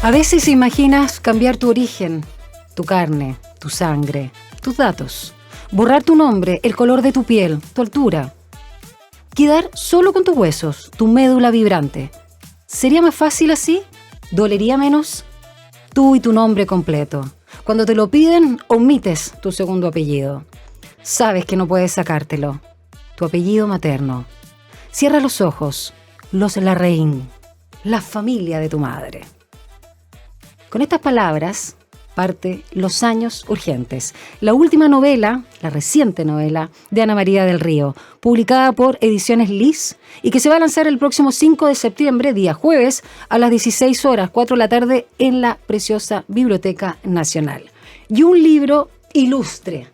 A veces imaginas cambiar tu origen, tu carne, tu sangre, tus datos, borrar tu nombre, el color de tu piel, tu altura, quedar solo con tus huesos, tu médula vibrante. ¿Sería más fácil así? ¿Dolería menos? Tú y tu nombre completo. Cuando te lo piden, omites tu segundo apellido. Sabes que no puedes sacártelo. Tu apellido materno. Cierra los ojos. Los Larraín. La familia de tu madre. Con estas palabras parte Los años urgentes, la última novela, la reciente novela de Ana María del Río, publicada por Ediciones Lis y que se va a lanzar el próximo 5 de septiembre, día jueves, a las 16 horas, 4 de la tarde, en la preciosa Biblioteca Nacional. Y un libro ilustre.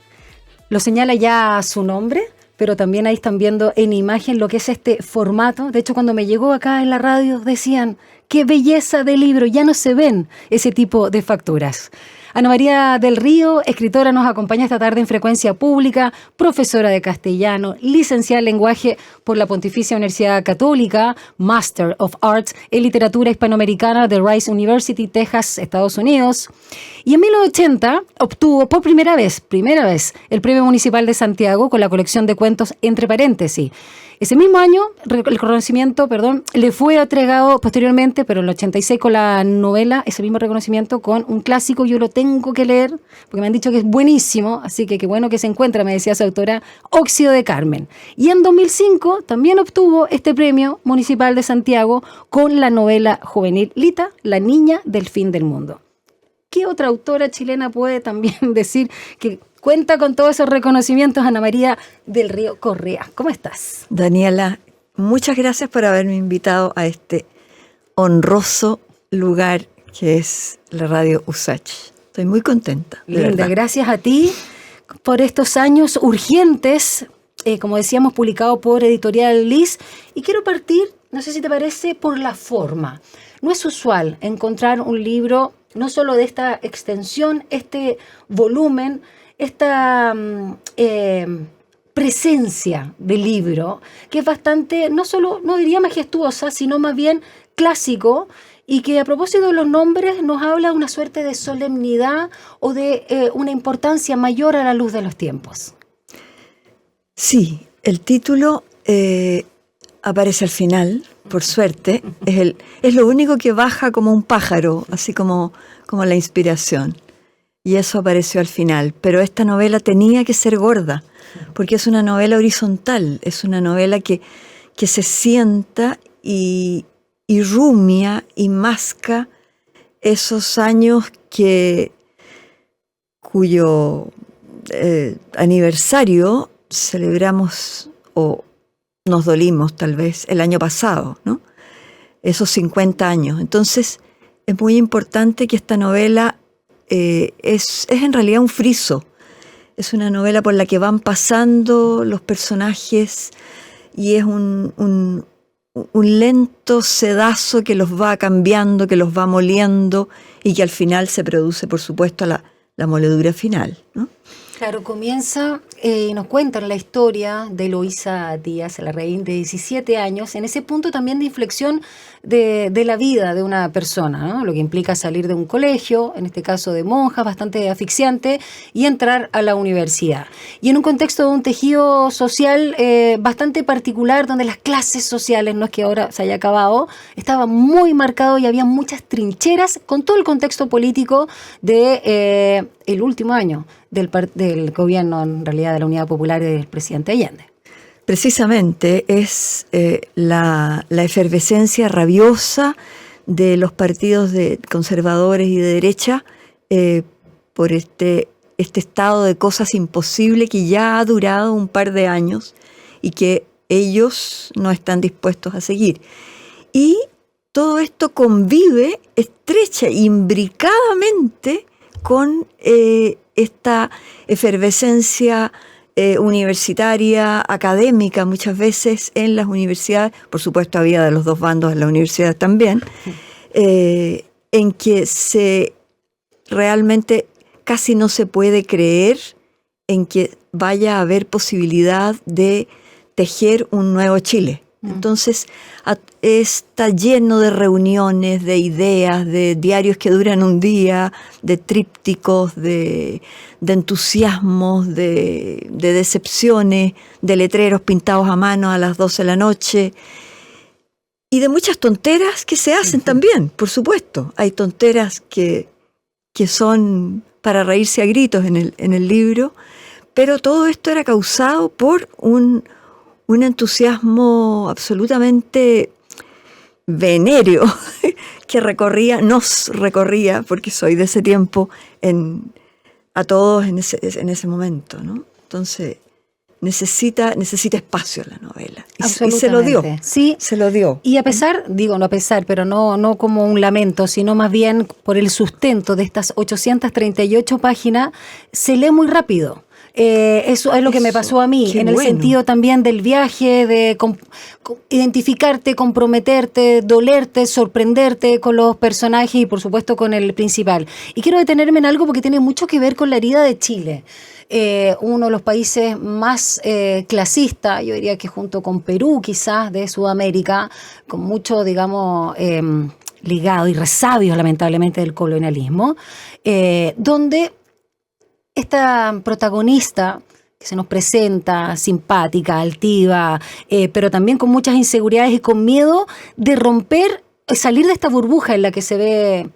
Lo señala ya su nombre, pero también ahí están viendo en imagen lo que es este formato. De hecho, cuando me llegó acá en la radio decían, ¡qué belleza de libro! Ya no se ven ese tipo de facturas. Ana María del Río, escritora, nos acompaña esta tarde en Frecuencia Pública, profesora de castellano, licenciada en lenguaje por la Pontificia Universidad Católica, Master of Arts en Literatura Hispanoamericana de Rice University, Texas, Estados Unidos. Y en 1980 obtuvo por primera vez, el Premio Municipal de Santiago con la colección de cuentos Entre Paréntesis. Ese mismo año, el reconocimiento, le fue entregado posteriormente, pero en el 86 con la novela, ese mismo reconocimiento con un clásico. Yo lo tengo que leer, porque me han dicho que es buenísimo, así que qué bueno que se encuentra, me decía su autora, Óxido de Carmen. Y en 2005 también obtuvo este Premio Municipal de Santiago con la novela juvenil Lita, La niña del fin del mundo. ¿Qué otra autora chilena puede también decir que cuenta con todos esos reconocimientos? Ana María del Río Correa, ¿cómo estás? Daniela, muchas gracias por haberme invitado a este honroso lugar que es la radio USACH. Estoy muy contenta. Linda, gracias a ti por estos años urgentes, como decíamos, publicado por Editorial Lis. Y quiero partir, no sé si te parece, por la forma. No es usual encontrar un libro, no solo de esta extensión, este volumen, esta presencia del libro, que es bastante, no solo, no diría majestuosa, sino más bien clásico, y que a propósito de los nombres nos habla de una suerte de solemnidad o de una importancia mayor a la luz de los tiempos. Sí, el título aparece al final, por suerte, es lo único que baja como un pájaro, así como la inspiración. Y eso apareció al final. Pero esta novela tenía que ser gorda, porque es una novela horizontal, es una novela que se sienta y rumia y masca esos años cuyo aniversario celebramos o nos dolimos tal vez el año pasado, ¿no? Esos 50 años. Entonces es muy importante que esta novela es en realidad un friso. Es una novela por la que van pasando los personajes y es un lento sedazo que los va cambiando, que los va moliendo y que al final se produce, por supuesto, la moledura final, ¿no? Claro, comienza y nos cuentan la historia de Eloísa Díaz Larraín, de 17 años, en ese punto también de inflexión de la vida de una persona, ¿no? Lo que implica salir de un colegio, en este caso de monjas, bastante asfixiante, y entrar a la universidad. Y en un contexto de un tejido social bastante particular, donde las clases sociales, no es que ahora se haya acabado, estaba muy marcado y había muchas trincheras con todo el contexto político de el último año del gobierno, en realidad, de la Unidad Popular del presidente Allende. Precisamente es la efervescencia rabiosa de los partidos conservadores y de derecha por este estado de cosas imposible que ya ha durado un par de años y que ellos no están dispuestos a seguir. Y todo esto convive estrecha, imbricadamente con esta efervescencia universitaria, académica, muchas veces en las universidades, por supuesto había de los dos bandos en las universidades también, en que realmente casi no se puede creer en que vaya a haber posibilidad de tejer un nuevo Chile. Entonces está lleno de reuniones, de ideas, de diarios que duran un día, de trípticos, de entusiasmos, de decepciones, de letreros pintados a mano a las 12 de la noche y de muchas tonteras que se hacen también, por supuesto. Hay tonteras que son para reírse a gritos en el libro, pero todo esto era causado por un entusiasmo absolutamente venéreo que nos recorría, porque soy de ese tiempo, a todos en ese momento, ¿no? Entonces necesita espacio la novela. Y se lo dio. Sí, se lo dio. Y a pesar, pero no como un lamento, sino más bien por el sustento de estas 838 páginas, se lee muy rápido. Eso es lo que me pasó a mí, en el sentido también del viaje, de identificarte, comprometerte, dolerte, sorprenderte con los personajes y por supuesto con el principal. Y quiero detenerme en algo porque tiene mucho que ver con la herida de Chile. Uno de los países más clasistas, yo diría que junto con Perú quizás de Sudamérica, con mucho, digamos, ligado y resabio lamentablemente del colonialismo, donde esta protagonista que se nos presenta, simpática, altiva, pero también con muchas inseguridades y con miedo de salir de esta burbuja en la que se ve,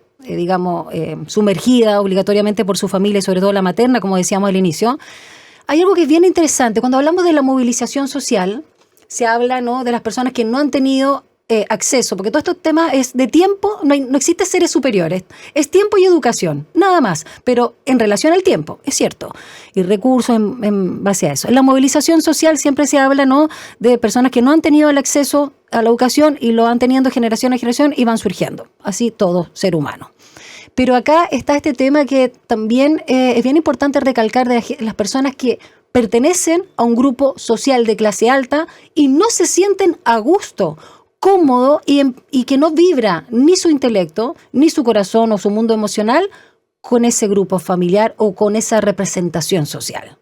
sumergida obligatoriamente por su familia y sobre todo la materna, como decíamos al inicio. Hay algo que es bien interesante. Cuando hablamos de la movilización social, se habla, ¿no?, de las personas que no han tenido acceso, porque todo estos temas es de tiempo, no existe seres superiores, es tiempo y educación, nada más, pero en relación al tiempo, es cierto, y recursos en base a eso. En la movilización social siempre se habla, ¿no?, de personas que no han tenido el acceso a la educación y lo van teniendo generación a generación y van surgiendo, así todo ser humano. Pero acá está este tema que también es bien importante recalcar de las personas que pertenecen a un grupo social de clase alta y no se sienten a gusto, cómodo y que no vibra ni su intelecto, ni su corazón o su mundo emocional con ese grupo familiar o con esa representación social.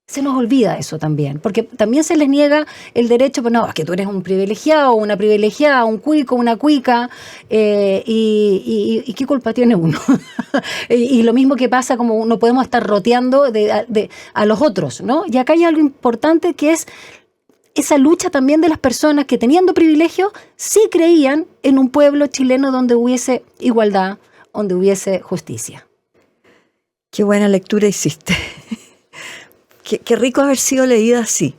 Se nos olvida eso también, porque también se les niega el derecho, pero no, es que tú eres un privilegiado, una privilegiada, un cuico, una cuica, y ¿qué culpa tiene uno? y lo mismo que pasa, como no podemos estar roteando a los otros, ¿no? Y acá hay algo importante que es esa lucha también de las personas que teniendo privilegios sí creían en un pueblo chileno donde hubiese igualdad, donde hubiese justicia. Qué buena lectura hiciste. Qué rico haber sido leída así.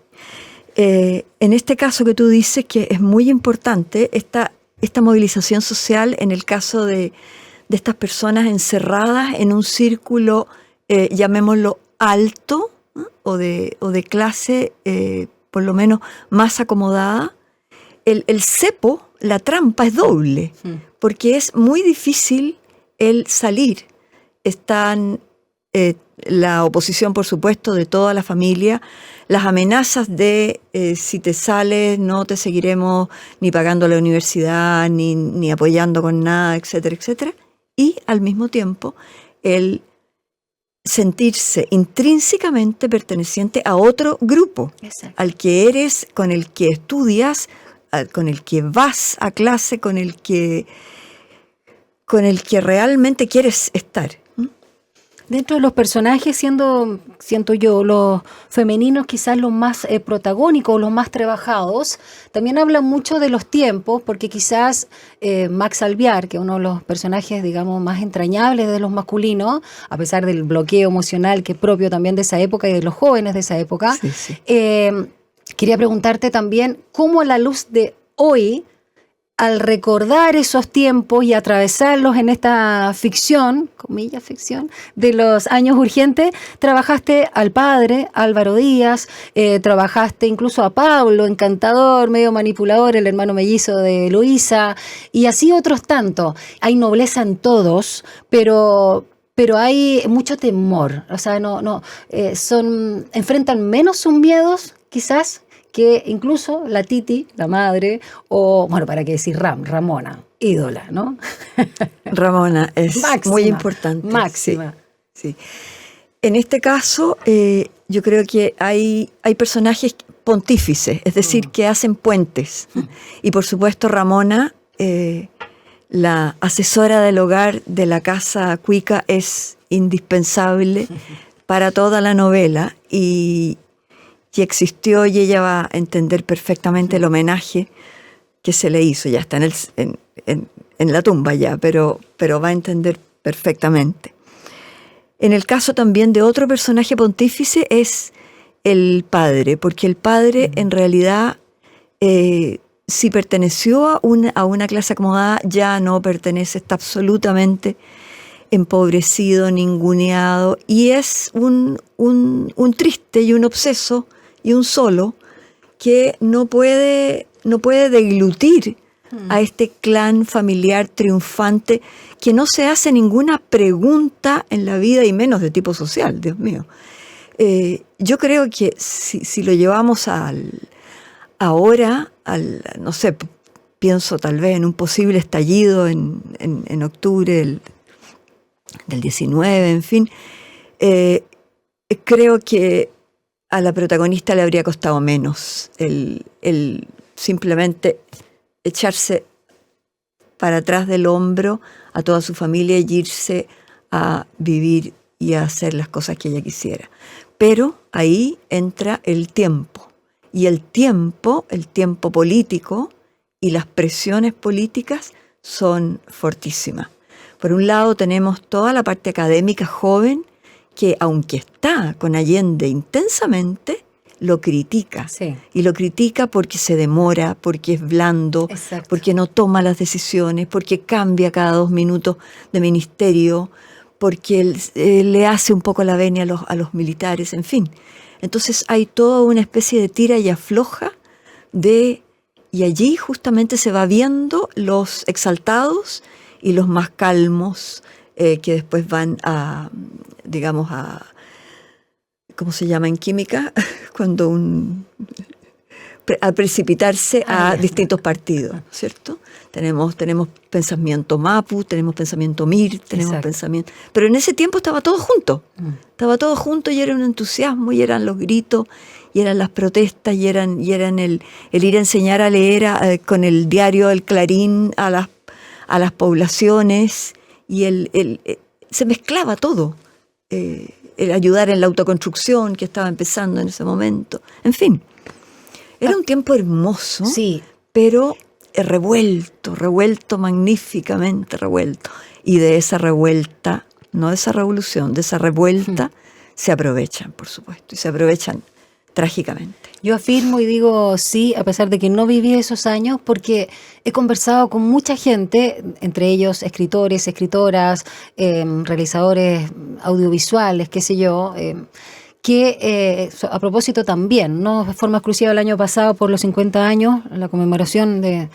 En este caso que tú dices que es muy importante esta movilización social en el caso de estas personas encerradas en un círculo, llamémoslo alto, ¿no?, o de clase por lo menos más acomodada. El cepo, la trampa es doble, porque es muy difícil el salir. Están la oposición, por supuesto, de toda la familia, las amenazas de si te sales no te seguiremos ni pagando la universidad, ni apoyando con nada, etcétera, etcétera. Y al mismo tiempo el sentirse intrínsecamente perteneciente a otro grupo. Exacto. Al que eres, con el que estudias, con el que vas a clase, con el que realmente quieres estar. Dentro de los personajes, siento yo, los femeninos quizás los más protagónicos, los más trabajados, también hablan mucho de los tiempos, porque quizás Max Alvear, que es uno de los personajes, digamos, más entrañables de los masculinos, a pesar del bloqueo emocional que es propio también de esa época y de los jóvenes de esa época, sí. Quería preguntarte también cómo a la luz de hoy, al recordar esos tiempos y atravesarlos en esta ficción, comillas ficción, de los años urgentes, trabajaste al padre, Álvaro Díaz, trabajaste incluso a Pablo, encantador, medio manipulador, el hermano mellizo de Luisa, y así otros tantos. Hay nobleza en todos, pero hay mucho temor, o sea, enfrentan menos sus miedos, quizás, que incluso la Titi, la madre, o, bueno, para qué decir Ramona, ídola, ¿no? Ramona es máxima, muy importante. Máxima. Sí. En este caso, yo creo que hay personajes, pontífices, es decir, que hacen puentes. Y por supuesto Ramona, la asesora del hogar de la casa Cuica, es indispensable para toda la novela y existió, y ella va a entender perfectamente el homenaje que se le hizo. Ya está en la tumba ya, pero va a entender perfectamente. En el caso también de otro personaje pontífice es el padre, porque el padre en realidad, si perteneció a una clase acomodada, ya no pertenece, está absolutamente empobrecido, ninguneado, y es un triste y un obseso y un solo que no puede deglutir a este clan familiar triunfante que no se hace ninguna pregunta en la vida, y menos de tipo social, Dios mío. Yo creo que si lo llevamos ahora, no sé, pienso tal vez en un posible estallido en octubre del 19, en fin, creo que a la protagonista le habría costado menos el simplemente echarse para atrás del hombro a toda su familia y irse a vivir y a hacer las cosas que ella quisiera. Pero ahí entra el tiempo, y el tiempo político y las presiones políticas son fortísimas. Por un lado tenemos toda la parte académica joven que, aunque está con Allende intensamente, lo critica. Sí. Y lo critica porque se demora, porque es blando, Exacto. porque no toma las decisiones, porque cambia cada 2 minutos de ministerio, porque le hace un poco la venia a los militares, en fin. Entonces hay toda una especie de tira y afloja y allí justamente se va viendo los exaltados y los más calmos, que después van digamos, ¿cómo se llama en química? Cuando a precipitarse a distintos partidos, ¿cierto? Tenemos pensamiento Mapu, tenemos pensamiento Mir, tenemos Exacto. pensamiento... Pero en ese tiempo estaba todo junto. Estaba todo junto y era un entusiasmo, y eran los gritos, y eran las protestas, y eran el ir a enseñar a leer con el diario El Clarín a las poblaciones, y se mezclaba todo. El ayudar en la autoconstrucción que estaba empezando en ese momento. En fin, era un tiempo hermoso, Sí. pero revuelto, magníficamente revuelto. Y de esa revuelta, no de esa revolución, de esa revuelta, se aprovechan, por supuesto, y se aprovechan trágicamente. Yo afirmo y digo sí, a pesar de que no viví esos años, porque he conversado con mucha gente, entre ellos escritores, escritoras, realizadores audiovisuales, qué sé yo, que a propósito también, no de forma exclusiva el año pasado por los 50 años, la conmemoración de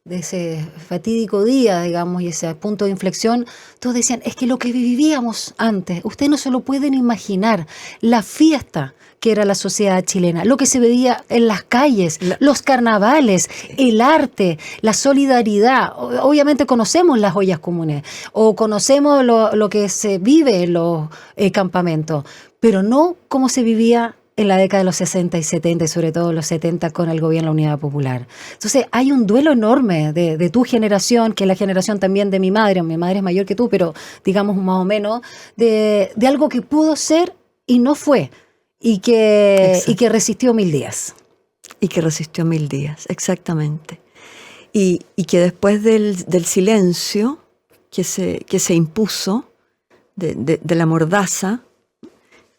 ese fatídico día, digamos, y ese punto de inflexión, todos decían, es que lo que vivíamos antes, ustedes no se lo pueden imaginar, la fiesta que era la sociedad chilena, lo que se veía en las calles, los carnavales, el arte, la solidaridad. Obviamente conocemos las ollas comunes o conocemos lo que se vive en los campamentos, pero no como se vivía en la década de los 60 y 70, y sobre todo los 70 con el gobierno de la Unidad Popular. Entonces hay un duelo enorme de tu generación, que es la generación también de mi madre es mayor que tú, pero digamos más o menos, de algo que pudo ser y no fue, y que resistió 1000 días. Y que resistió 1000 días, exactamente. Y que después del silencio que se impuso, de la mordaza.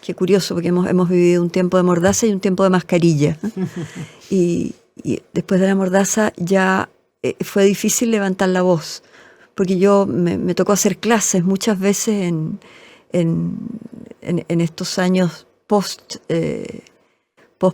Qué curioso, porque hemos vivido un tiempo de mordaza y un tiempo de mascarilla. Y después de la mordaza ya fue difícil levantar la voz, porque me tocó hacer clases muchas veces en estos años post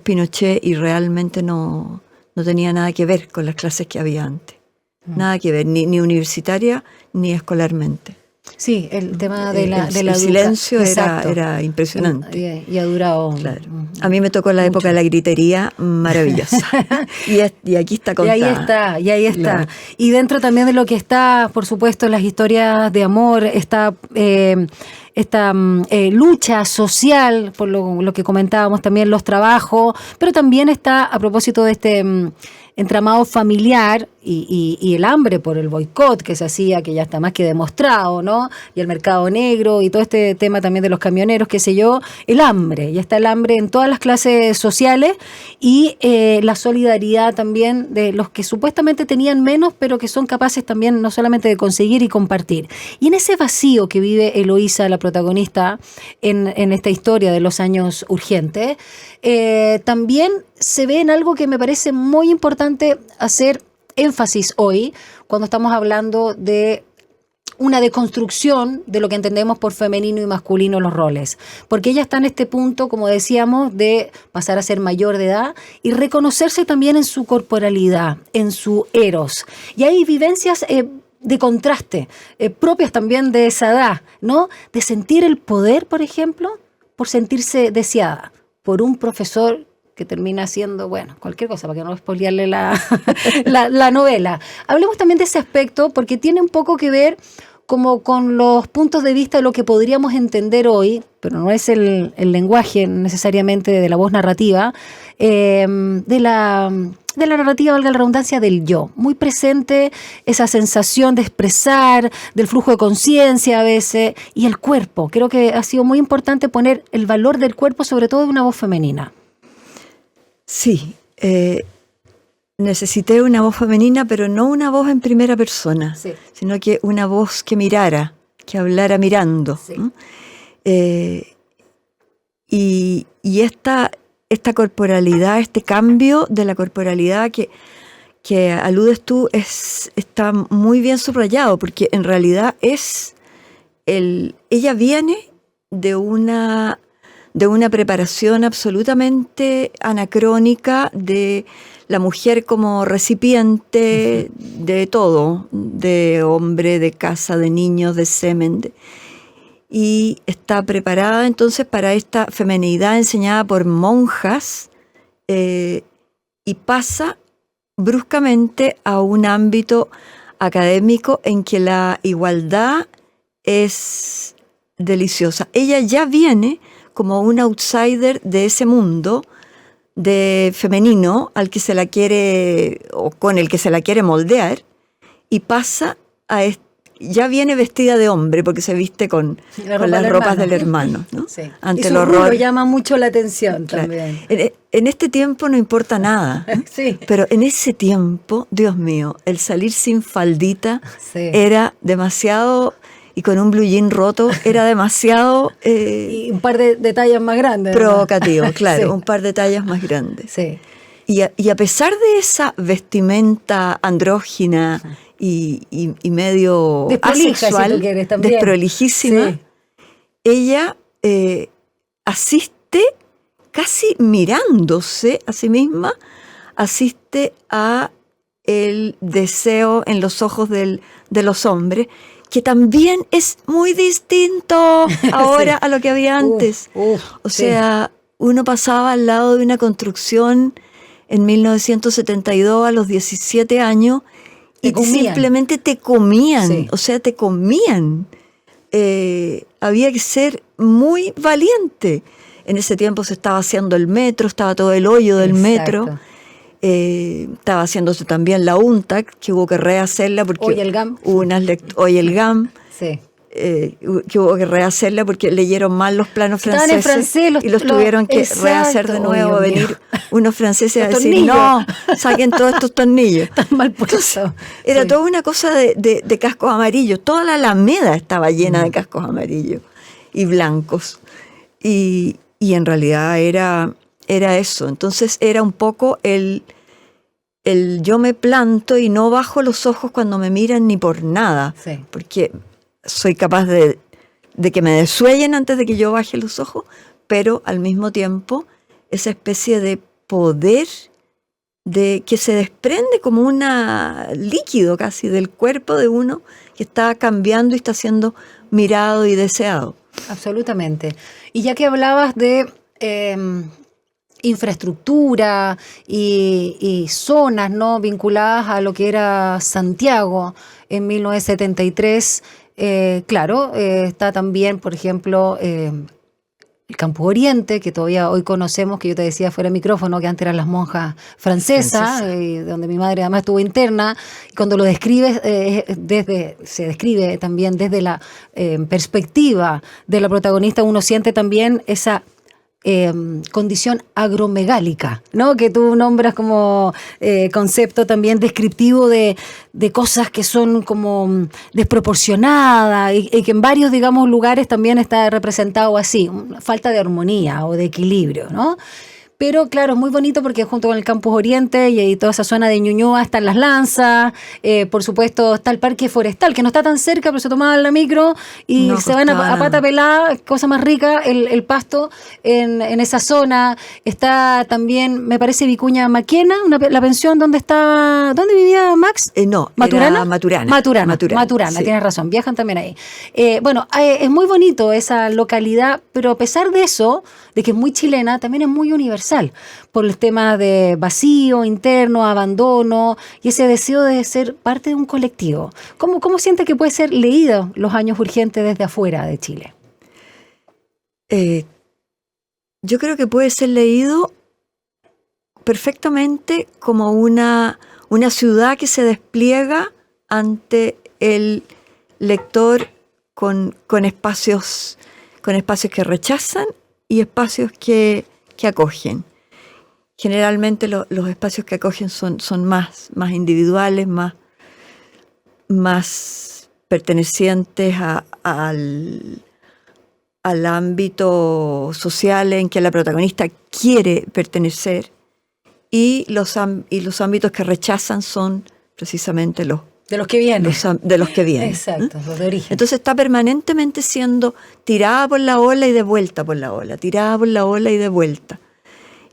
Pinochet, y realmente no tenía nada que ver con las clases que había antes. Nada que ver, ni universitaria ni escolarmente. Sí, el tema de la el silencio era impresionante. Y ha durado. Claro. A mí me tocó la época de la gritería maravillosa. y aquí está contada. Y ahí está. Claro. Y dentro también de lo que está, por supuesto, las historias de amor, está lucha social, por lo que comentábamos también, los trabajos, pero también está a propósito de este entramado familiar y el hambre por el boicot que se hacía, que ya está más que demostrado, ¿no? Y el mercado negro y todo este tema también de los camioneros, qué sé yo, el hambre, ya está el hambre en todas las clases sociales y la solidaridad también de los que supuestamente tenían menos, pero que son capaces también no solamente de conseguir y compartir. Y en ese vacío que vive Eloísa, la protagonista, en esta historia de los años urgentes, también se ve en algo que me parece muy importante hacer énfasis hoy, cuando estamos hablando de una deconstrucción de lo que entendemos por femenino y masculino los roles. Porque ella está en este punto, como decíamos, de pasar a ser mayor de edad y reconocerse también en su corporalidad, en su eros. Y hay vivencias de contraste, propias también de esa edad, ¿no? De sentir el poder, por ejemplo, por sentirse deseada por un profesor que termina siendo, bueno, cualquier cosa, para que no spoilearle la novela. Hablemos también de ese aspecto, porque tiene un poco que ver como con los puntos de vista de lo que podríamos entender hoy, pero no es el lenguaje necesariamente de la voz narrativa, de la narrativa, valga la redundancia, del yo. Muy presente esa sensación de expresar, del flujo de conciencia a veces, y el cuerpo. Creo que ha sido muy importante poner el valor del cuerpo, sobre todo de una voz femenina. Sí, necesité una voz femenina, pero no una voz en primera persona, sí, sino que una voz que mirara, que hablara mirando. Sí. Y esta corporalidad, este cambio de la corporalidad que aludes tú, está muy bien subrayado, porque en realidad ella viene de una preparación absolutamente anacrónica de la mujer como recipiente de todo, de hombre, de casa, de niños, de semen, y está preparada entonces para esta feminidad enseñada por monjas, y pasa bruscamente a un ámbito académico en que la igualdad es deliciosa. Ella ya viene como un outsider de ese mundo de femenino al que se la quiere, o con el que se la quiere moldear, y pasa ya viene vestida de hombre porque se viste con las ropas del hermano, ¿no? Sí. Ante y el horror llama mucho la atención, claro, también. En este tiempo no importa nada, ¿no? Sí. Pero en ese tiempo, Dios mío, el salir sin faldita, sí, era demasiado. Y con un blue jean roto era demasiado... y un par de tallas más grandes. Provocativo, claro, sí, un par de tallas más grandes. Sí. Y a pesar de esa vestimenta andrógina, sí, y medio asexual, si tú quieres, desprolijísima, sí, ella asiste casi mirándose a sí misma, asiste a el deseo en los ojos de los hombres, que también es muy distinto ahora, sí, a lo que había antes. O sea, sí, uno pasaba al lado de una construcción en 1972 a los 17 años y simplemente te comían, sí, o sea, te comían. Había que ser muy valiente. En ese tiempo se estaba haciendo el metro, estaba todo el hoyo del metro. Estaba haciéndose también la UNTAC, que hubo que rehacerla porque hoy el GAM, hoy el GAM, sí, que hubo que rehacerla porque leyeron mal los planos franceses, en francés, y los tuvieron que rehacer de nuevo, venir unos franceses a decir, no, saquen todos estos tornillos. Están mal puestos. Era, sí, toda una cosa de cascos amarillos, toda la Alameda estaba llena de cascos amarillos y blancos, y en realidad era eso. Entonces era un poco el yo me planto y no bajo los ojos cuando me miran ni por nada, sí, porque soy capaz de que me desuellen antes de que yo baje los ojos, pero al mismo tiempo esa especie de poder que se desprende como un líquido casi del cuerpo de uno que está cambiando y está siendo mirado y deseado. Absolutamente. Y ya que hablabas de infraestructura y zonas, ¿no?, vinculadas a lo que era Santiago en 1973, Claro, está también, por ejemplo, el Campus Oriente, que todavía hoy conocemos, que yo te decía fuera de micrófono, que antes eran las monjas francesas, donde mi madre además estuvo interna. Y cuando lo describes, se describe también desde la perspectiva de la protagonista, uno siente también esa condición agromegálica, ¿no? Que tú nombras como concepto también descriptivo de cosas que son como desproporcionadas y que en varios, digamos, lugares también está representado así, una falta de armonía o de equilibrio, ¿no? Pero claro, es muy bonito porque junto con el Campus Oriente y toda esa zona de Ñuñoa están las lanzas, por supuesto está el Parque Forestal, que no está tan cerca, pero se tomaban la micro y No se van a pata pelada, cosa más rica, el pasto en esa zona. Está también, me parece, Vicuña Maquena, la pensión donde vivía Max. No, ¿Maturana? era Maturana. Maturana, Sí. tienes razón, viajan también ahí. Bueno, es muy bonito esa localidad, pero a pesar de eso, de que es muy chilena, también es muy universal, por el tema de vacío interno, abandono y ese deseo de ser parte de un colectivo. ¿Cómo siente que puede ser leído Los Años Urgentes desde afuera de Chile? Yo creo que puede ser leído perfectamente como una ciudad que se despliega ante el lector con espacios que rechazan y espacios que acogen. Generalmente los espacios que acogen son más individuales, más pertenecientes al ámbito social en que la protagonista quiere pertenecer, y los ámbitos que rechazan son precisamente de los que vienen. De los que vienen. Exacto, los de origen. Entonces está permanentemente siendo tirada por la ola y de vuelta por la ola, tirada por la ola y de vuelta.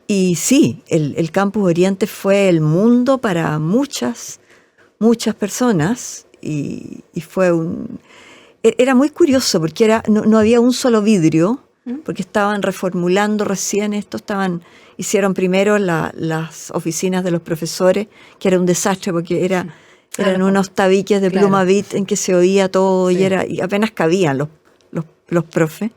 Y sí, el Campus Oriente fue el mundo para muchas personas y fue era muy curioso porque no había un solo vidrio, porque estaban reformulando recién esto, hicieron primero las oficinas de los profesores, que era un desastre porque eran unos tabiques de pluma bit en que se oía todo, sí. y apenas cabían los profes.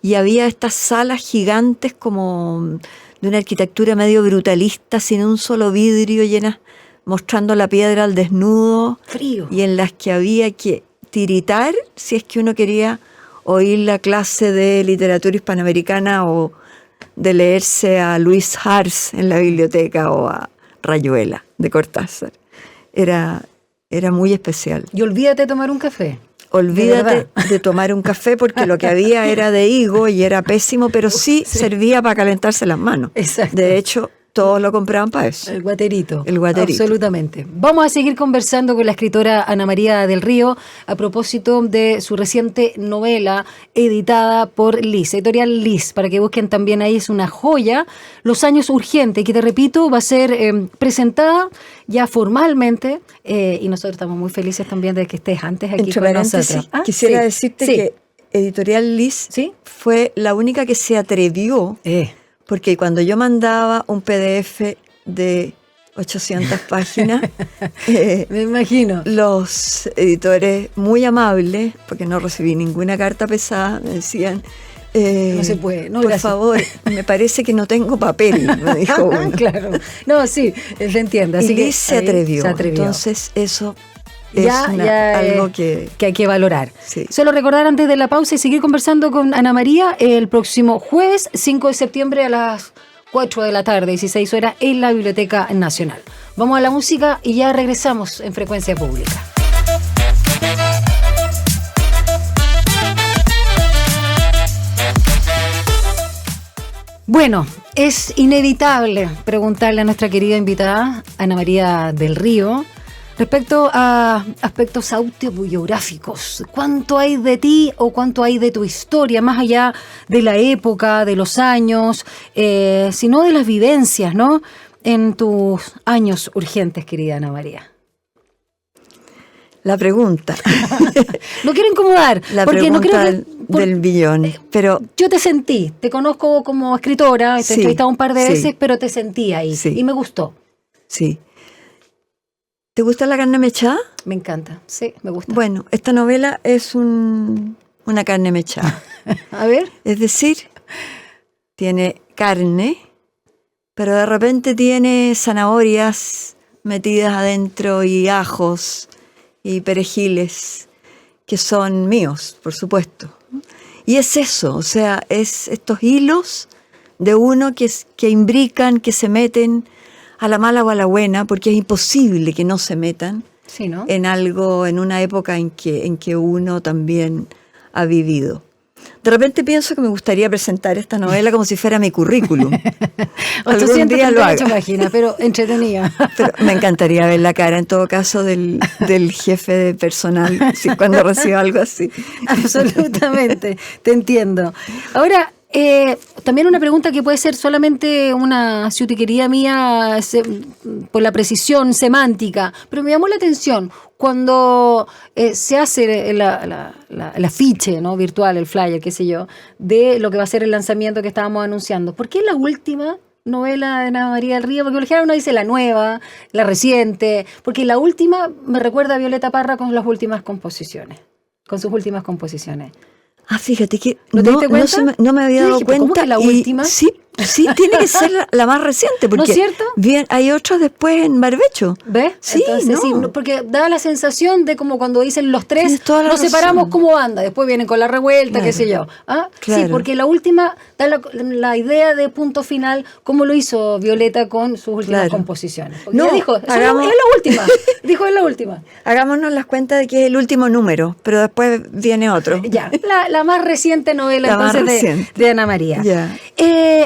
Y había estas salas gigantes como de una arquitectura medio brutalista, sin un solo vidrio, llenas, mostrando la piedra al desnudo. Frío. Y en las que había que tiritar si es que uno quería oír la clase de literatura hispanoamericana o de leerse a Luis Hars en la biblioteca o a Rayuela de Cortázar. Era muy especial. Y olvídate de tomar un café. Olvídate de tomar un café porque lo que había era de higo y era pésimo, pero sí servía para calentarse las manos. Exacto. De hecho, todos lo compraban para eso. El guaterito. El guaterito. Absolutamente. Vamos a seguir conversando con la escritora Ana María del Río a propósito de su reciente novela editada por Liz, editorial Liz, para que busquen también ahí, es una joya, Los Años Urgentes, que te repito, va a ser presentada ya formalmente y nosotros estamos muy felices también de que estés antes aquí con nosotros. Quisiera decirte que editorial Liz fue la única que se atrevió. Porque cuando yo mandaba un PDF de 800 páginas, me imagino, los editores muy amables, porque no recibí ninguna carta pesada, me decían, no se puede, no, por favor, me parece que no tengo papel, me dijo uno. Claro, no, sí, se entiende. Así y se atrevió. Entonces eso es algo que hay que valorar. Sí. Solo recordar antes de la pausa y seguir conversando con Ana María el próximo jueves 5 de septiembre a las 4 de la tarde, 16 horas, en la Biblioteca Nacional. Vamos a la música y ya regresamos en Frecuencia Pública. Bueno, es inevitable preguntarle a nuestra querida invitada, Ana María del Río, respecto a aspectos autobiográficos. ¿Cuánto hay de ti o cuánto hay de tu historia, más allá de la época, de los años, sino de las vivencias, ¿no? En tus años urgentes, querida Ana María. La pregunta. No quiero incomodar. La porque pregunta no creo del billón. Pero yo te sentí, te conozco como escritora, te he entrevistado un par de veces, pero te sentí ahí y me gustó. Sí. ¿Te gusta la carne mechada? Me encanta, sí, me gusta. Bueno, esta novela es una carne mechada. A ver. Es decir, tiene carne, pero de repente tiene zanahorias metidas adentro y ajos y perejiles, que son míos, por supuesto. Y es eso, o sea, es estos hilos de uno que imbrican, que se meten a la mala o a la buena, porque es imposible que no se metan Sí, ¿no? en algo, en una época en que uno también ha vivido. De repente pienso que me gustaría presentar esta novela como si fuera mi currículum. Algún día lo haga. Páginas, pero entretenida. Pero me encantaría ver la cara, en todo caso, del jefe de personal cuando reciba algo así. Absolutamente, te entiendo. Ahora, también una pregunta que puede ser solamente una ciutiquería mía por la precisión semántica, pero me llamó la atención cuando se hace el afiche, ¿no? Virtual, el flyer, qué sé yo, de lo que va a ser el lanzamiento que estábamos anunciando. ¿Por qué la última novela de Ana María del Río? Porque por lo general uno dice la nueva, la reciente, porque la última me recuerda a Violeta Parra con las últimas composiciones, con sus últimas composiciones. Ah, fíjate que ¿No te diste cuenta? no me había dado dije, ¿cómo cuenta. que la última? Sí, tiene que ser la más reciente, porque ¿No es cierto? Bien, hay otros después en Barbecho. ¿Ves? Sí, entonces, no. sí, porque da la sensación de como cuando dicen los tres, Tienes toda la nos razón. separamos como banda, después vienen con la revuelta, Claro. qué sé yo. ¿Ah? Claro. Sí, porque la última da la idea de punto final, como lo hizo Violeta con sus últimas Claro. composiciones. Porque No, ella dijo, es la última. Dijo, es la última. Hagámonos las cuentas de que es el último número, pero después viene otro. Ya, la más reciente novela La más entonces reciente. de Ana María. Ya.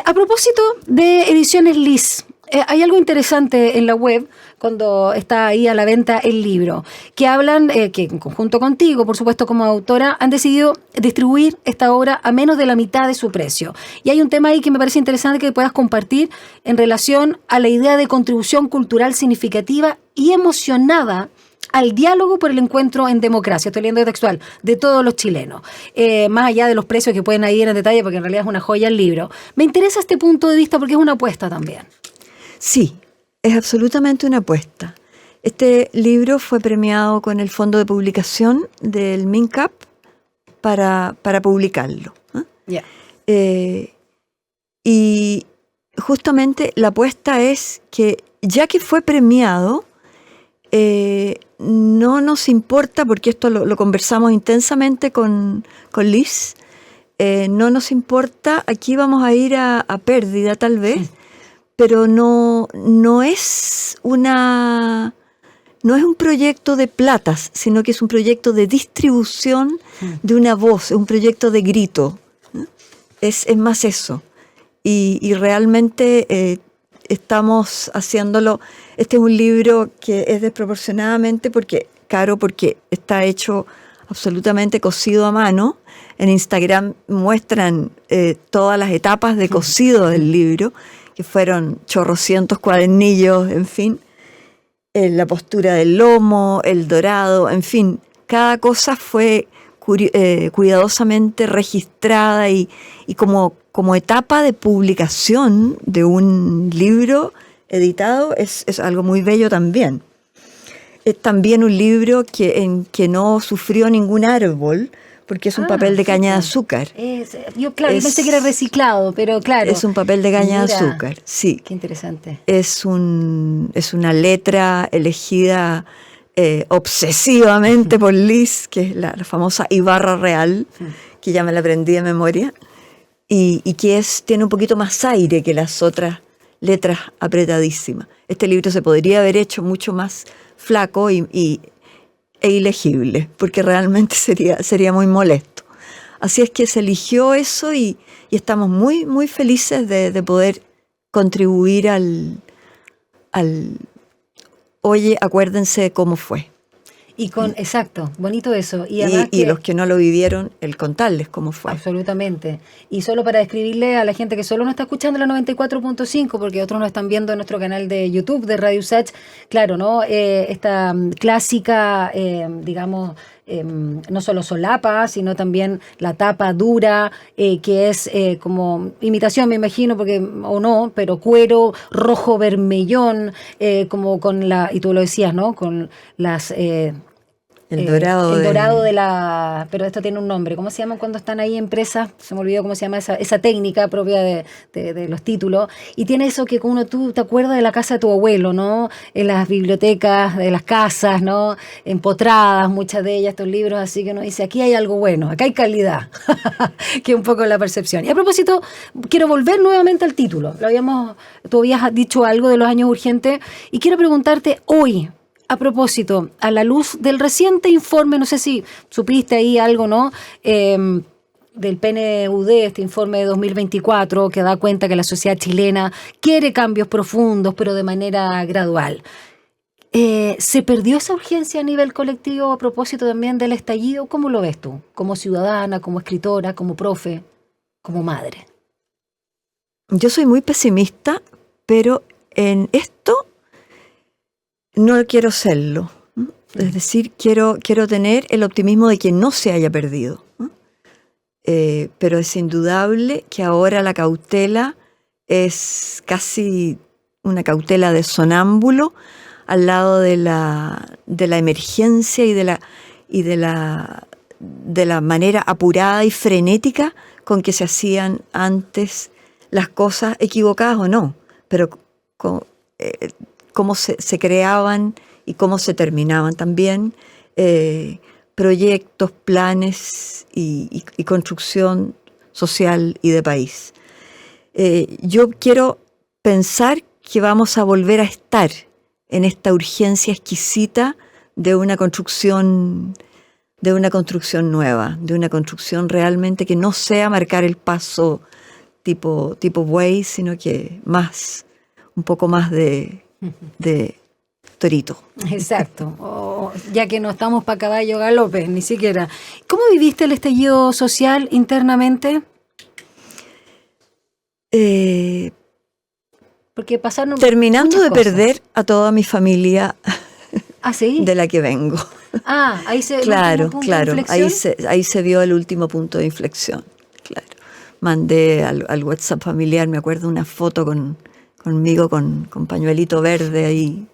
A propósito de Ediciones Liz, hay algo interesante en la web cuando está ahí a la venta el libro, que hablan que en conjunto contigo, por supuesto como autora, han decidido distribuir esta obra a menos de la mitad de su precio. Y hay un tema ahí que me parece interesante que puedas compartir en relación a la idea de contribución cultural significativa y emocionada al diálogo por el encuentro en democracia, estoy leyendo textual, de todos los chilenos. Más allá de los precios que pueden ir en detalle, porque en realidad es una joya el libro. Me interesa este punto de vista porque es una apuesta también. Sí, es absolutamente una apuesta. Este libro fue premiado con el fondo de publicación del MINCAP para publicarlo. Yeah. Y justamente la apuesta es que, ya que fue premiado, no nos importa, porque esto lo conversamos intensamente con Liz, no nos importa, aquí vamos a ir a pérdida tal vez, pero no es un proyecto de platas, sino que es un proyecto de distribución de una voz, es un proyecto de grito. Es más eso. Y realmente estamos haciéndolo. Este es un libro que es desproporcionadamente caro, porque está hecho absolutamente cosido a mano. En Instagram muestran todas las etapas de cosido del libro, que fueron chorrocientos cuadernillos, en fin, la postura del lomo, el dorado, en fin, cada cosa fue cuidadosamente registrada y como etapa de publicación de un libro editado es algo muy bello también. Es también un libro en que no sufrió ningún árbol, porque es un papel de caña de azúcar. Yo pensé que era reciclado, pero claro. Es un papel de caña de azúcar, sí. Qué interesante. Es una letra elegida obsesivamente por Liz, que es la famosa Ibarra Real, que ya me la aprendí de memoria, y que tiene un poquito más aire que las otras letras apretadísimas. Este libro se podría haber hecho mucho más flaco e ilegible, porque realmente sería muy molesto. Así es que se eligió eso y estamos muy, muy felices de poder contribuir al oye, acuérdense cómo fue. Exacto, bonito eso. Y los que no lo vivieron, el contarles cómo fue. Absolutamente. Y solo para describirle a la gente que solo nos está escuchando la 94.5, porque otros nos están viendo en nuestro canal de YouTube de Radio Sach, claro, ¿no? Esta clásica, digamos, no solo solapa, sino también la tapa dura, que es como imitación, me imagino, porque o no, pero cuero rojo vermellón, como con y tú lo decías, ¿no? Con las... el dorado, el dorado de la... Pero esto tiene un nombre. ¿Cómo se llama cuando están ahí empresas? Se me olvidó cómo se llama esa técnica propia de los títulos. Y tiene eso que uno, tú te acuerdas de la casa de tu abuelo, ¿no? En las bibliotecas de las casas, ¿no? Empotradas, muchas de ellas, estos libros. Así que uno dice, aquí hay algo bueno, acá hay calidad. Que es un poco la percepción. Y a propósito, quiero volver nuevamente al título. Tú habías dicho algo de los años urgentes. Y quiero preguntarte hoy, a propósito, a la luz del reciente informe, no sé si supiste ahí algo, ¿no? Del PNUD, este informe de 2024, que da cuenta que la sociedad chilena quiere cambios profundos, pero de manera gradual. ¿Se perdió esa urgencia a nivel colectivo a propósito también del estallido? ¿Cómo lo ves tú? Como ciudadana, como escritora, como profe, como madre. Yo soy muy pesimista, pero en esto no quiero serlo. Es decir, quiero tener el optimismo de que no se haya perdido. Pero es indudable que ahora la cautela es casi una cautela de sonámbulo al lado de la emergencia y de la manera apurada y frenética con que se hacían antes las cosas, equivocadas o no, pero cómo se creaban y cómo se terminaban también proyectos, planes y construcción social y de país. Yo quiero pensar que vamos a volver a estar en esta urgencia exquisita de una construcción nueva, de una construcción realmente que no sea marcar el paso tipo buey, sino que un poco más de torito. Exacto, ya que no estamos para caballo galope, ni siquiera. ¿Cómo viviste el estallido social internamente? Porque pasaron terminando de cosas. perder a toda mi familia. ¿Ah, sí? De la que vengo. Ahí se claro, de ahí se vio el último punto de inflexión. Claro. Mandé al WhatsApp familiar, me acuerdo, una foto conmigo con pañuelito verde ahí,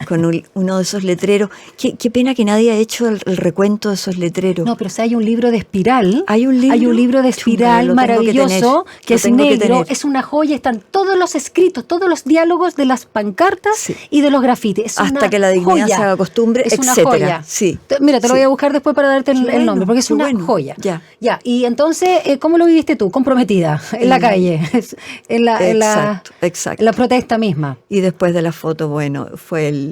con uno de esos letreros. Qué pena que nadie ha hecho el recuento de esos letreros. No, pero si hay un libro de espiral. ¿Hay un libro? Hay un libro de espiral maravilloso, que es negro, es una joya, están todos los escritos, todos los diálogos de las pancartas sí. Y de los grafitis. Hasta que la dignidad se haga costumbre, es etcétera. Una joya. Sí. Mira, te lo voy a buscar después para darte el nombre, porque es una joya. Ya. Y entonces, ¿cómo lo viviste tú? Comprometida, en la calle, en la protesta misma. Y después de la foto, bueno, fue el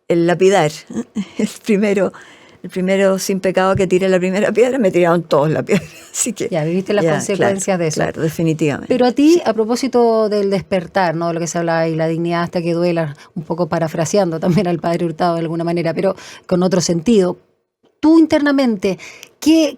lapidar. El primero sin pecado que tire la primera piedra, me tiraron todos la piedra. Así que ya viviste las consecuencias de eso. Claro, definitivamente. Pero a ti, a propósito del despertar, ¿no? De lo que se habla y la dignidad hasta que duela, un poco parafraseando también al padre Hurtado de alguna manera, pero con otro sentido. Tú internamente, ¿qué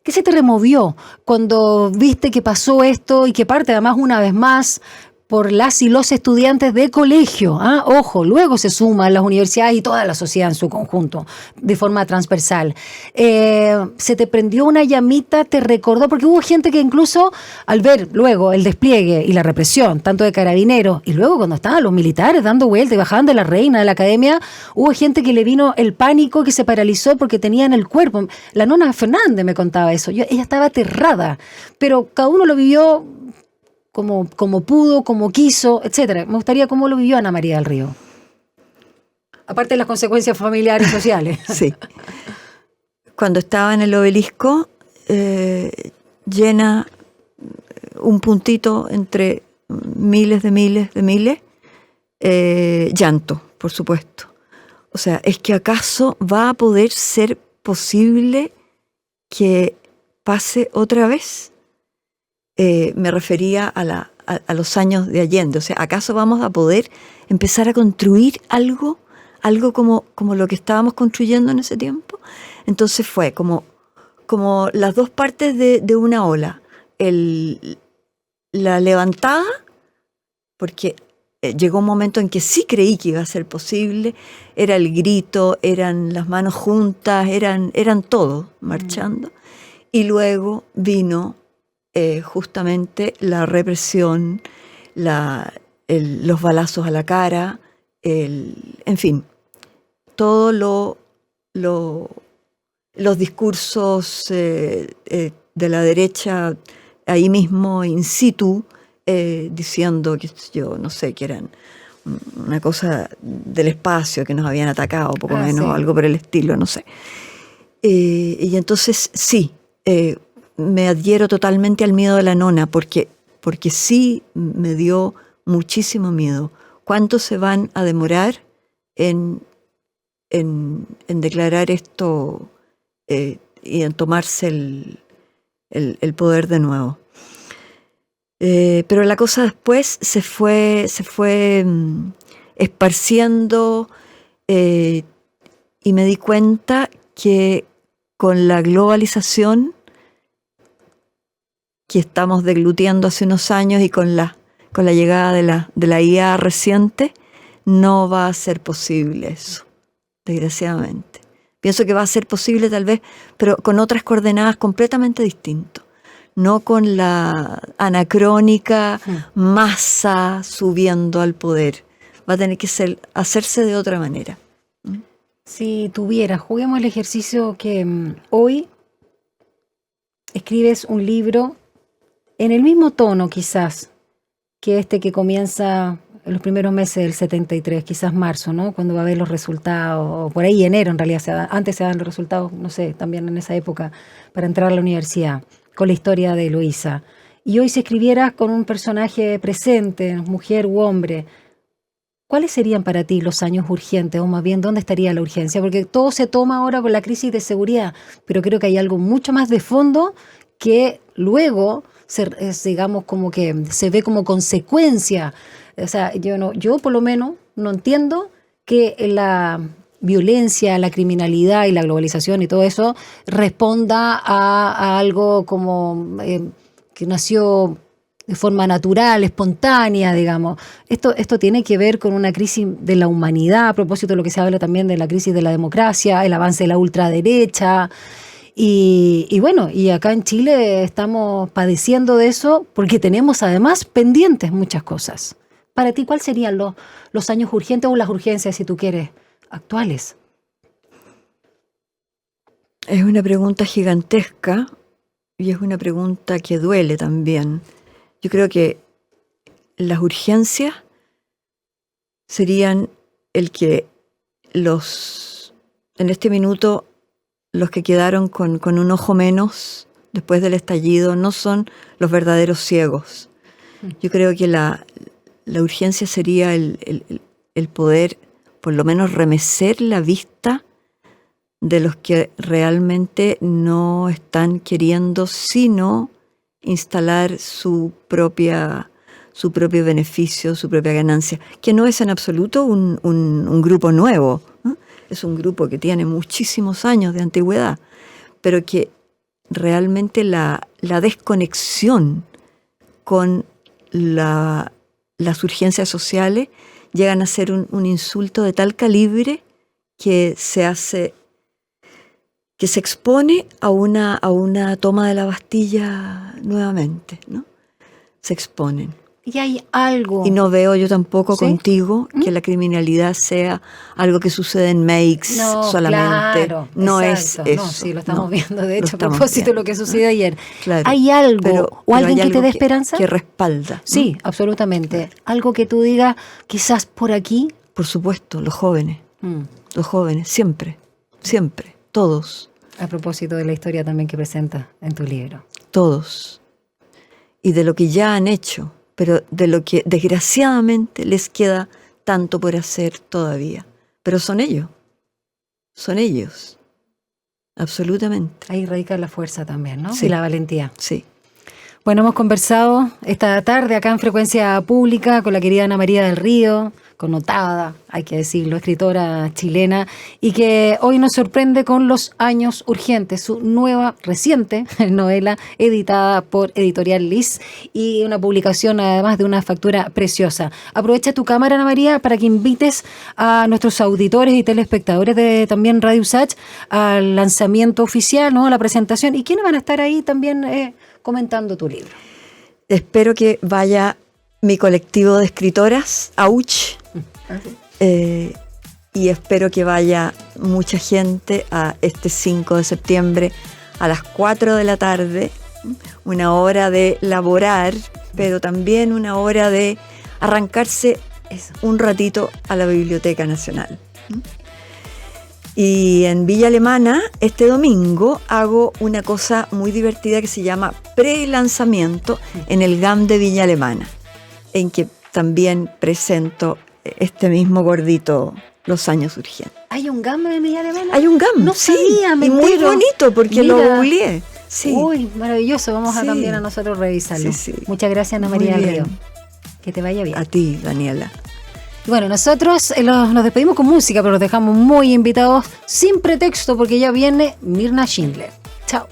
se te removió cuando viste que pasó esto y que parte además una vez más por las y los estudiantes de colegio? Ojo, luego se suman las universidades y toda la sociedad en su conjunto, de forma transversal. ¿Se te prendió una llamita? ¿Te recordó? Porque hubo gente que incluso al ver luego el despliegue y la represión, tanto de carabineros, y luego cuando estaban los militares dando vueltas y bajaban de la reina de la academia, hubo gente que le vino el pánico, que se paralizó porque tenía en el cuerpo. La nona Fernández me contaba eso. Ella estaba aterrada, pero cada uno lo vivió como pudo, como quiso, etcétera. Me gustaría cómo lo vivió Ana María del Río. Aparte de las consecuencias familiares y sociales. Sí. Cuando estaba en el obelisco, llena un puntito entre miles, llanto, por supuesto. O sea, ¿es que acaso va a poder ser posible que pase otra vez? Me refería a los años de Allende. O sea, ¿acaso vamos a poder empezar a construir algo como lo que estábamos construyendo en ese tiempo? Entonces fue como las dos partes de una ola. La levantada, porque llegó un momento en que sí creí que iba a ser posible. Era el grito, eran las manos juntas, eran todo marchando. Y luego vino justamente la represión, los balazos a la cara, en fin, todo los discursos de la derecha ahí mismo in situ, diciendo que yo no sé, que eran una cosa del espacio, que nos habían atacado, poco menos, sí. algo por el estilo, no sé. Y entonces sí, me adhiero totalmente al miedo de la nona, porque sí me dio muchísimo miedo. ¿Cuánto se van a demorar en declarar esto y en tomarse el poder de nuevo? Pero la cosa después se fue esparciendo, y me di cuenta que con la globalización que estamos deglutiendo hace unos años y con la llegada de la IA reciente, no va a ser posible eso, desgraciadamente. Pienso que va a ser posible tal vez, pero con otras coordenadas completamente distintas. No con la anacrónica masa subiendo al poder. Va a tener que hacerse de otra manera. Si tuvieras, juguemos el ejercicio que hoy escribes un libro en el mismo tono quizás que este que comienza en los primeros meses del 73, quizás marzo, ¿no? Cuando va a haber los resultados, o por ahí enero en realidad, antes se dan los resultados, no sé, también en esa época, para entrar a la universidad, con la historia de Eloísa. Y hoy si escribieras con un personaje presente, mujer u hombre, ¿cuáles serían para ti los años urgentes? O más bien, ¿dónde estaría la urgencia? Porque todo se toma ahora con la crisis de seguridad, pero creo que hay algo mucho más de fondo que luego, digamos, como que se ve como consecuencia. O sea, yo por lo menos no entiendo que la violencia, la criminalidad y la globalización y todo eso responda a algo como que nació de forma natural, espontánea, digamos. Esto tiene que ver con una crisis de la humanidad, a propósito de lo que se habla también de la crisis de la democracia, el avance de la ultraderecha. Y bueno, y acá en Chile estamos padeciendo de eso porque tenemos además pendientes muchas cosas. Para ti, ¿cuáles serían los años urgentes o las urgencias, si tú quieres, actuales? Es una pregunta gigantesca y es una pregunta que duele también. Yo creo que las urgencias serían el que en este minuto, los que quedaron con un ojo menos después del estallido no son los verdaderos ciegos. Yo creo que la urgencia sería el poder, por lo menos, remecer la vista de los que realmente no están queriendo sino instalar su propio beneficio, su propia ganancia, que no es en absoluto un grupo nuevo, ¿no? Es un grupo que tiene muchísimos años de antigüedad, pero que realmente la desconexión con las urgencias sociales llegan a ser un insulto de tal calibre que se expone a una toma de la Bastilla nuevamente, ¿no? Se exponen. Y hay algo. Y no veo yo tampoco, ¿sí? Contigo que la criminalidad sea algo que sucede en Makes solamente. Claro, no exacto. Es eso. No, sí, lo estamos viendo. De hecho, a estamos propósito de viendo, lo que sucedió ayer. Claro, ¿Hay algo o alguien hay que te dé esperanza? Que respalda. Sí, ¿no? absolutamente. Algo que tú digas, quizás por aquí. Por supuesto, los jóvenes. Los jóvenes, siempre, todos. A propósito de la historia también que presentas en tu libro. Todos. Y de lo que ya han hecho, pero de lo que desgraciadamente les queda tanto por hacer todavía. Pero son ellos, absolutamente. Ahí radica la fuerza también, ¿no? Sí. Y la valentía. Sí. Bueno, hemos conversado esta tarde acá en Frecuencia Pública con la querida Ana María del Río, connotada, hay que decirlo, escritora chilena, y que hoy nos sorprende con Los Años Urgentes, su nueva, reciente novela editada por Editorial Liz y una publicación además de una factura preciosa. Aprovecha tu cámara, Ana María, para que invites a nuestros auditores y telespectadores de también Radio USACH al lanzamiento oficial, ¿no? A la presentación. ¿Y quiénes van a estar ahí también comentando tu libro? Espero que vaya mi colectivo de escritoras, AUCH, y espero que vaya mucha gente a este 5 de septiembre a las 4 de la tarde, una hora de laborar, pero también una hora de arrancarse un ratito a la Biblioteca Nacional. Y en Villa Alemana, este domingo, hago una cosa muy divertida que se llama pre-lanzamiento en el GAM de Villa Alemana, en que también presento este mismo gordito, Los Años Urgentes. ¿Hay un GAM en Villa Alemana? Hay un GAM, no sí, sabía, me y muy entero. bonito porque Mira. lo googleé. Sí. Uy, maravilloso, vamos a Sí. también a nosotros revisarlo. Sí. Muchas gracias, Ana Muy María del bien. Río. Que te vaya bien. A ti, Daniela. Y bueno, nosotros nos despedimos con música, pero los dejamos muy invitados sin pretexto porque ya viene Mirna Schindler. Chao.